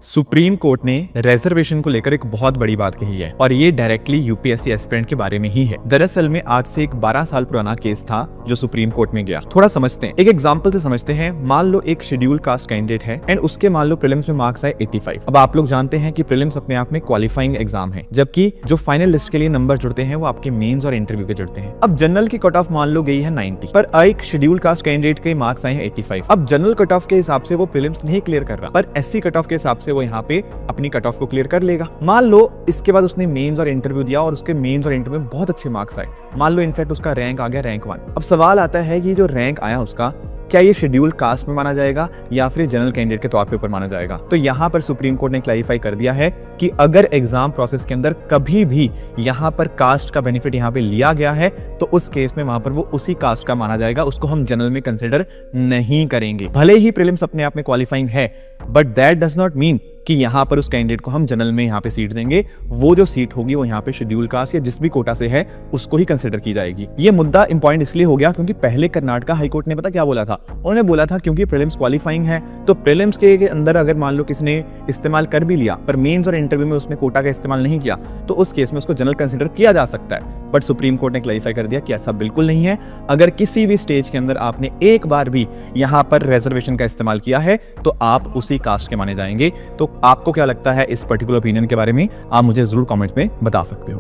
Supreme court ने reservation को लेकर एक बहुत बड़ी बात कही है और ये डायरेक्टली यूपीएससी एस्पिरेंट के बारे में ही है। दरअसल में आज से एक 12 साल पुराना केस था जो सुप्रीम कोर्ट में गया। थोड़ा समझते हैं, एक एग्जांपल से समझते हैं। मान लो एक शेड्यूल कास्ट कैंडिडेट है एंड उसके मान लो प्रीलिम्स में मार्क्स आए 85। अब आप लोग जानते हैं कि प्रीलिम्स अपने आप में क्वालिफाइंग एग्जाम है, जबकि जो फाइनल लिस्ट के लिए नंबर जुड़ते हैं वो आपके मेंस और इंटरव्यू के जुड़ते हैं। अब जनरल की कट ऑफ मान लो गई है 90, पर एक शेड्यूल कास्ट कैंडिडेट के मार्क्स आए हैं 85। अब जनरल कट ऑफ के हिसाब से वो प्रीलिम्स नहीं क्लियर कर रहा, पर एससी कट ऑफ के हिसाब से वो यहाँ पे अपनी कट ऑफ को क्लियर कर लेगा। मान लो इसके बाद उसने मेंस और इंटरव्यू दिया और उसके मेंस और इंटरव्यू में बहुत अच्छे मार्क्स आए। मान लो इनफैक्ट उसका रैंक आ गया रैंक 1। अब सवाल आता है कि जो रैंक आया उसका, क्या ये शेड्यूल कास्ट में माना जाएगा या फिर जनरल कैंडिडेट के तौर पे ऊपर माना जाएगा? तो यहाँ पर सुप्रीम कोर्ट ने क्लैरिफाई कर दिया है कि अगर एग्जाम प्रोसेस के अंदर कभी भी यहाँ पर कास्ट का बेनिफिट यहाँ पे लिया गया है तो उस केस में वहां पर वो उसी कास्ट का माना जाएगा, उसको हम जनरल में कंसिडर नहीं करेंगे। भले ही प्रीलिम्स अपने आप में क्वालिफाइंग है, but that does not mean कि यहाँ पर उस कैंडिडेट को हम जनरल में यहाँ पे सीट देंगे। वो जो सीट होगी वो यहाँ पे शेड्यूल कास्ट या जिस भी कोटा से है उसको ही कंसिडर की जाएगी। ये मुद्दा इंपॉर्टेंट इसलिए हो गया क्योंकि पहले कर्नाटका हाईकोर्ट ने पता क्या बोला था? उन्होंने बोला था क्योंकि प्रीलिम्स क्वालिफाइंग है तो प्रीलिम्स के अंदर अगर मान लो किसी ने इस्तेमाल कर भी लिया पर मेंस और इंटरव्यू में उसने कोटा का इस्तेमाल नहीं किया तो उस केस में उसको जनरल कंसिडर किया जा सकता है। बट सुप्रीम कोर्ट ने क्लैरिफाई कर दिया कि ऐसा बिल्कुल नहीं है। अगर किसी भी स्टेज के अंदर आपने एक बार भी यहाँ पर रिजर्वेशन का इस्तेमाल किया है तो आप उसी कास्ट के माने जाएंगे। तो आपको क्या लगता है इस पर्टिकुलर ओपिनियन के बारे में? आप मुझे जरूर कमेंट में बता सकते हो।